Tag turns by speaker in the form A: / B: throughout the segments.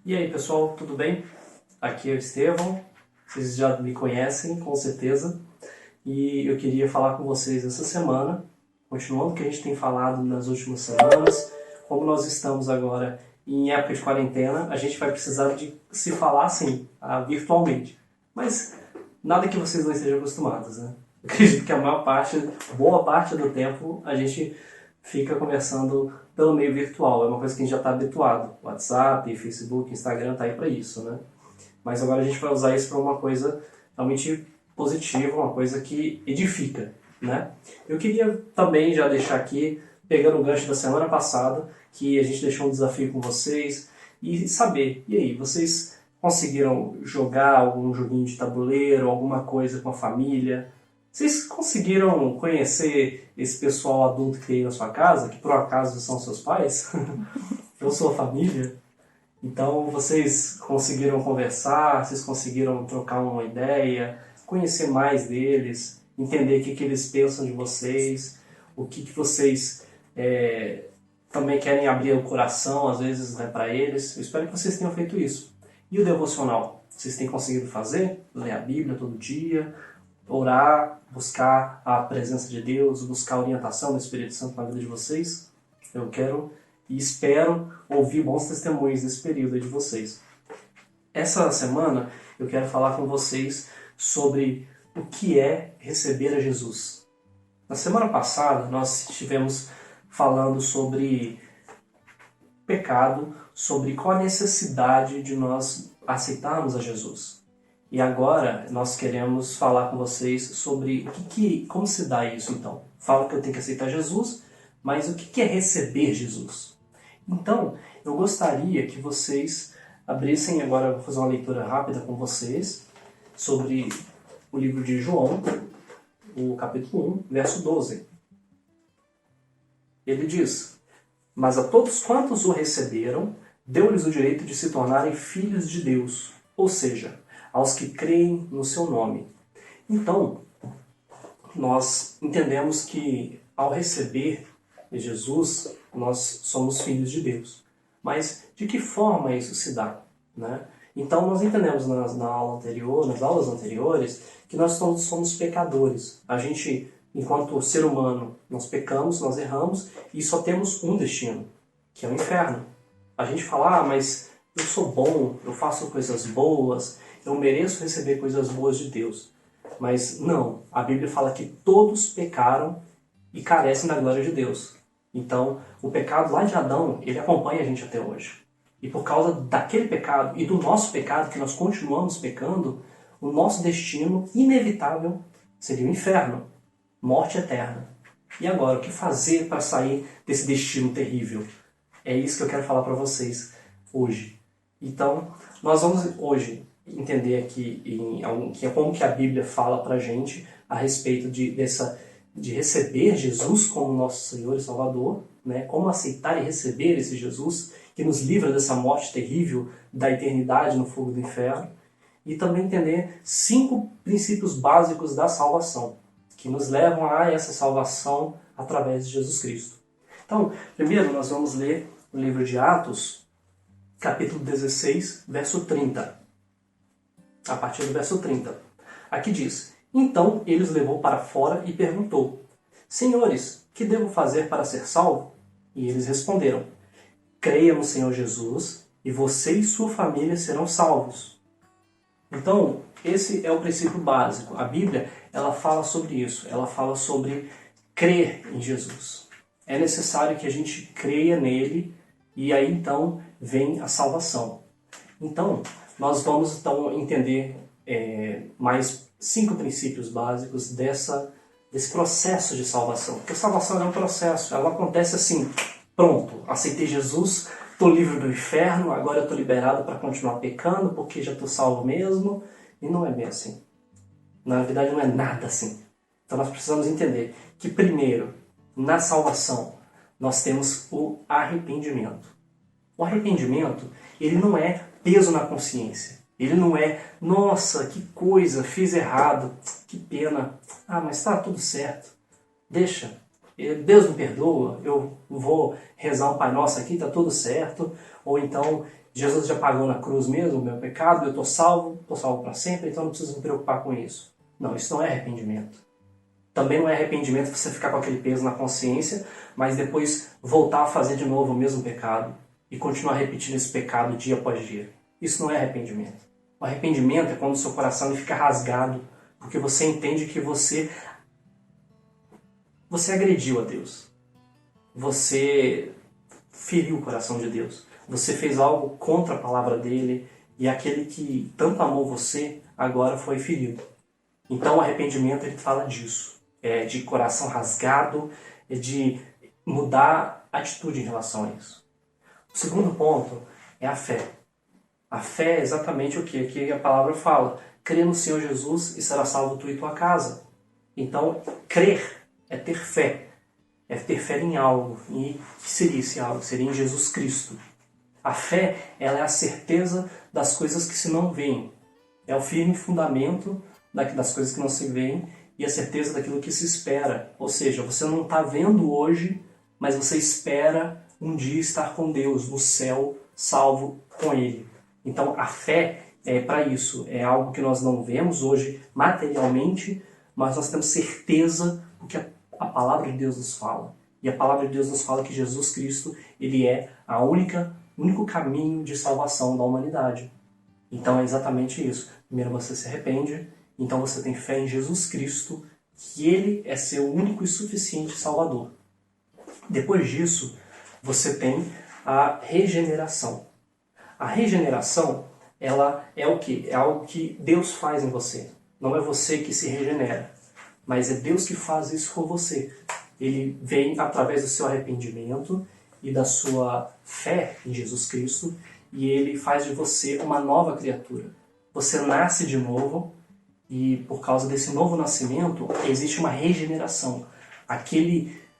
A: E aí pessoal, tudo bem? Aqui é o Estevão, vocês já me conhecem com certeza, e eu queria falar com vocês essa semana, continuando o que a gente tem falado nas últimas semanas. Como nós estamos agora em época de quarentena, a gente vai precisar de se falar assim, virtualmente, mas nada que vocês não estejam acostumados, né? Eu acredito que boa parte do tempo a gente fica conversando pelo meio virtual, é uma coisa que a gente já está habituado. WhatsApp, Facebook, Instagram tá aí para isso, né? Mas agora a gente vai usar isso para uma coisa realmente positiva, uma coisa que edifica, né? Eu queria também já deixar aqui, pegando o gancho da semana passada, que a gente deixou um desafio com vocês e saber, e aí, vocês conseguiram jogar algum joguinho de tabuleiro, alguma coisa com a família? Vocês conseguiram conhecer esse pessoal adulto que tem aí na sua casa, que por acaso são seus pais? Ou sua família? Então vocês conseguiram conversar, vocês conseguiram trocar uma ideia, conhecer mais deles, entender o que eles pensam de vocês, o que vocês também querem abrir o coração, às vezes, né, para eles. Eu espero que vocês tenham feito isso. E o devocional? Vocês têm conseguido fazer? Ler a Bíblia todo dia? Orar, buscar a presença de Deus, buscar a orientação do Espírito Santo na vida de vocês? Eu quero e espero ouvir bons testemunhos desse período aí de vocês. Essa semana eu quero falar com vocês sobre o que é receber a Jesus. Na semana passada nós estivemos falando sobre pecado, sobre qual a necessidade de nós aceitarmos a Jesus. E agora nós queremos falar com vocês sobre como se dá isso então. Fala que eu tenho que aceitar Jesus, mas o que é receber Jesus? Então, eu gostaria que vocês abrissem, agora eu vou fazer uma leitura rápida com vocês, sobre o livro de João, o capítulo 1, verso 12. Ele diz: "Mas a todos quantos o receberam, deu-lhes o direito de se tornarem filhos de Deus, ou seja, aos que creem no seu nome." Então, nós entendemos que ao receber Jesus, nós somos filhos de Deus. Mas de que forma isso se dá, né? Então nós entendemos nas aulas anteriores, que nós somos pecadores. A gente, enquanto ser humano, nós pecamos, nós erramos e só temos um destino, que é o inferno. A gente fala, mas eu sou bom, eu faço coisas boas, eu mereço receber coisas boas de Deus. Mas não, a Bíblia fala que todos pecaram e carecem da glória de Deus. Então, o pecado lá de Adão, ele acompanha a gente até hoje. E por causa daquele pecado e do nosso pecado, que nós continuamos pecando, o nosso destino inevitável seria o inferno, morte eterna. E agora, o que fazer para sair desse destino terrível? É isso que eu quero falar para vocês hoje. Então, nós vamos hoje entender aqui como que a Bíblia fala para a gente a respeito de receber Jesus como nosso Senhor e Salvador, né? Como aceitar e receber esse Jesus que nos livra dessa morte terrível da eternidade no fogo do inferno, e também entender 5 princípios básicos da salvação, que nos levam a essa salvação através de Jesus Cristo. Então, primeiro nós vamos ler o livro de Atos, capítulo 16, verso 30. A partir do verso 30. Aqui diz: "Então ele os levou para fora e perguntou: Senhores, que devo fazer para ser salvo?" E eles responderam: "Creia no Senhor Jesus, e você e sua família serão salvos." Então, esse é o princípio básico. A Bíblia, ela fala sobre isso. Ela fala sobre crer em Jesus. É necessário que a gente creia nele, e aí então vem a salvação. Então, nós vamos entender mais 5 princípios básicos desse processo de salvação. Porque a salvação é um processo, ela acontece assim, pronto, aceitei Jesus, estou livre do inferno, agora eu estou liberado para continuar pecando porque já estou salvo mesmo. E não é bem assim. Na verdade não é nada assim. Então nós precisamos entender que primeiro, na salvação, nós temos o arrependimento. O arrependimento, ele não é peso na consciência. Ele não é, nossa, que coisa, fiz errado, que pena. Ah, mas está tudo certo. Deixa, Deus me perdoa, eu vou rezar um Pai Nosso aqui, está tudo certo. Ou então, Jesus já pagou na cruz mesmo o meu pecado, eu estou salvo para sempre, então não preciso me preocupar com isso. Não, isso não é arrependimento. Também não é arrependimento você ficar com aquele peso na consciência, mas depois voltar a fazer de novo o mesmo pecado e continuar repetindo esse pecado dia após dia. Isso não é arrependimento. O arrependimento é quando o seu coração fica rasgado, porque você entende que você agrediu a Deus. Você feriu o coração de Deus. Você fez algo contra a palavra dele e aquele que tanto amou você agora foi ferido. Então o arrependimento ele fala disso. É de coração rasgado, é de mudar a atitude em relação a isso. O segundo ponto é a fé. A fé é exatamente o que aqui a palavra fala. Crê no Senhor Jesus e será salvo tu e tua casa. Então, crer é ter fé. É ter fé em algo. E o que seria esse algo? Seria em Jesus Cristo. A fé, ela é a certeza das coisas que se não veem. É o firme fundamento das coisas que não se veem e a certeza daquilo que se espera. Ou seja, você não está vendo hoje, mas você espera um dia estar com Deus, no céu, salvo com Ele. Então a fé é para isso. É algo que nós não vemos hoje materialmente, mas nós temos certeza do que a palavra de Deus nos fala. E a palavra de Deus nos fala que Jesus Cristo ele é o único caminho de salvação da humanidade. Então é exatamente isso. Primeiro você se arrepende, então você tem fé em Jesus Cristo, que Ele é seu único e suficiente Salvador. Depois disso, você tem a regeneração. A regeneração, ela é o quê? É algo que Deus faz em você. Não é você que se regenera, mas é Deus que faz isso por você. Ele vem através do seu arrependimento e da sua fé em Jesus Cristo, e Ele faz de você uma nova criatura. Você nasce de novo, e por causa desse novo nascimento, existe uma regeneração.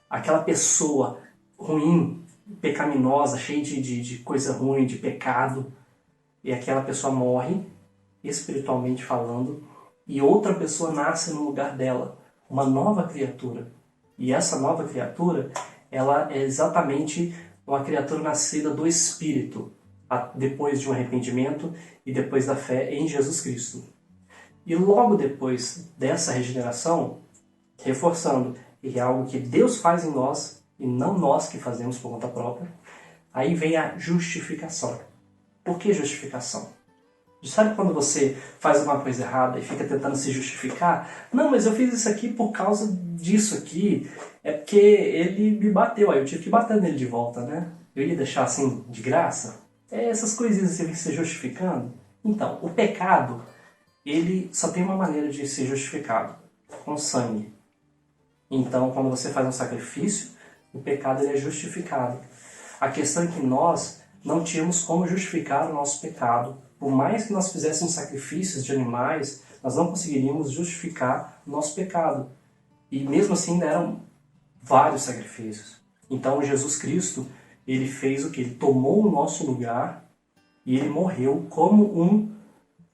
A: Aquela pessoa ruim, pecaminosa, cheia de coisa ruim, de pecado, e aquela pessoa morre, espiritualmente falando, e outra pessoa nasce no lugar dela, uma nova criatura. E essa nova criatura, ela é exatamente uma criatura nascida do Espírito, depois de um arrependimento e depois da fé em Jesus Cristo. E logo depois dessa regeneração, reforçando, e é algo que Deus faz em nós, e não nós que fazemos por conta própria, aí vem a justificação. Por que justificação? Sabe quando você faz alguma coisa errada e fica tentando se justificar? Não, mas eu fiz isso aqui por causa disso aqui. É porque ele me bateu, aí eu tive que bater nele de volta, né? Eu ia deixar assim, de graça? Essas coisinhas você vem se justificando. Então, o pecado, ele só tem uma maneira de ser justificado, com sangue. Então, quando você faz um sacrifício, o pecado ele é justificado. A questão é que nós não tínhamos como justificar o nosso pecado. Por mais que nós fizéssemos sacrifícios de animais, nós não conseguiríamos justificar o nosso pecado. E mesmo assim ainda eram vários sacrifícios. Então Jesus Cristo, ele fez o que? Ele tomou o nosso lugar e ele morreu como um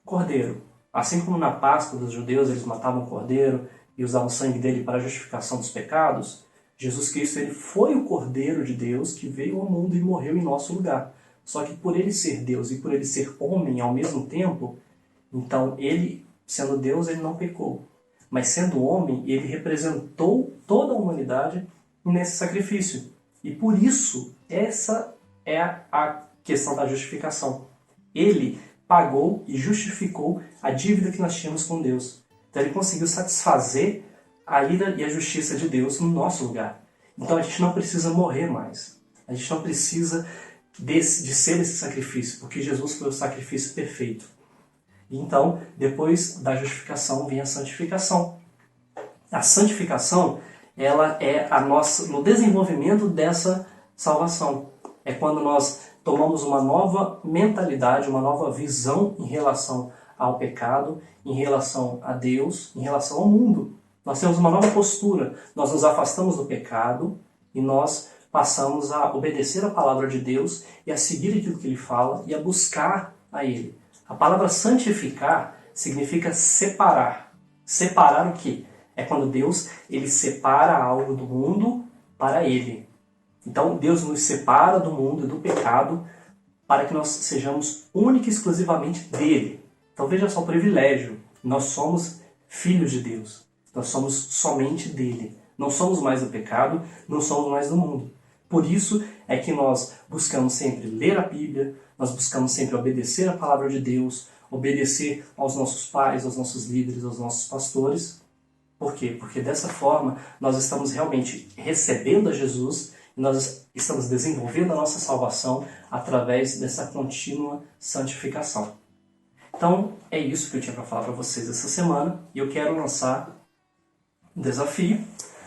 A: cordeiro. Assim como na Páscoa dos judeus eles matavam um cordeiro e usavam o sangue dele para a justificação dos pecados, Jesus Cristo ele foi o Cordeiro de Deus que veio ao mundo e morreu em nosso lugar. Só que por ele ser Deus e por ele ser homem ao mesmo tempo, então ele, sendo Deus, ele não pecou. Mas sendo homem, ele representou toda a humanidade nesse sacrifício. E por isso, essa é a questão da justificação. Ele pagou e justificou a dívida que nós tínhamos com Deus. Então ele conseguiu satisfazer a ira e a justiça de Deus no nosso lugar. Então a gente não precisa morrer mais. A gente não precisa de ser esse sacrifício, porque Jesus foi o sacrifício perfeito. Então, depois da justificação vem a santificação. A santificação, ela é no desenvolvimento dessa salvação. É quando nós tomamos uma nova mentalidade, uma nova visão em relação ao pecado, em relação a Deus, em relação ao mundo. Nós temos uma nova postura, nós nos afastamos do pecado e nós passamos a obedecer a palavra de Deus e a seguir aquilo que Ele fala e a buscar a Ele. A palavra santificar significa separar. Separar o quê? É quando Deus ele separa algo do mundo para Ele. Então Deus nos separa do mundo e do pecado para que nós sejamos única e exclusivamente dele. Então veja só o privilégio, nós somos filhos de Deus, nós somos somente dele, não somos mais do pecado, não somos mais do mundo. Por isso é que nós buscamos sempre ler a Bíblia, nós buscamos sempre obedecer a palavra de Deus, obedecer aos nossos pais, aos nossos líderes, aos nossos pastores. Por quê? Porque dessa forma nós estamos realmente recebendo a Jesus e nós estamos desenvolvendo a nossa salvação através dessa contínua santificação. Então é isso que eu tinha para falar para vocês essa semana e eu quero lançar um desafio,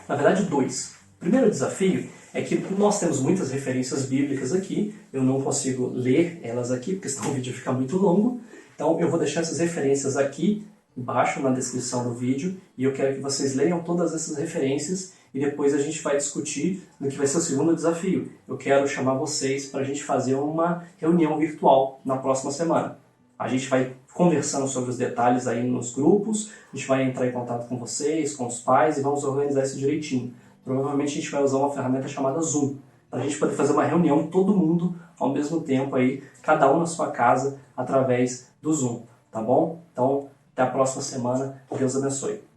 A: na verdade dois. O primeiro desafio é que nós temos muitas referências bíblicas aqui, eu não consigo ler elas aqui porque senão o vídeo fica muito longo, então eu vou deixar essas referências aqui embaixo na descrição do vídeo e eu quero que vocês leiam todas essas referências e depois a gente vai discutir no que vai ser o segundo desafio. Eu quero chamar vocês para a gente fazer uma reunião virtual na próxima semana. A gente vai conversando sobre os detalhes aí nos grupos, a gente vai entrar em contato com vocês, com os pais e vamos organizar isso direitinho. Provavelmente a gente vai usar uma ferramenta chamada Zoom, para a gente poder fazer uma reunião todo mundo ao mesmo tempo aí, cada um na sua casa, através do Zoom, tá bom? Então, até a próxima semana. Deus abençoe.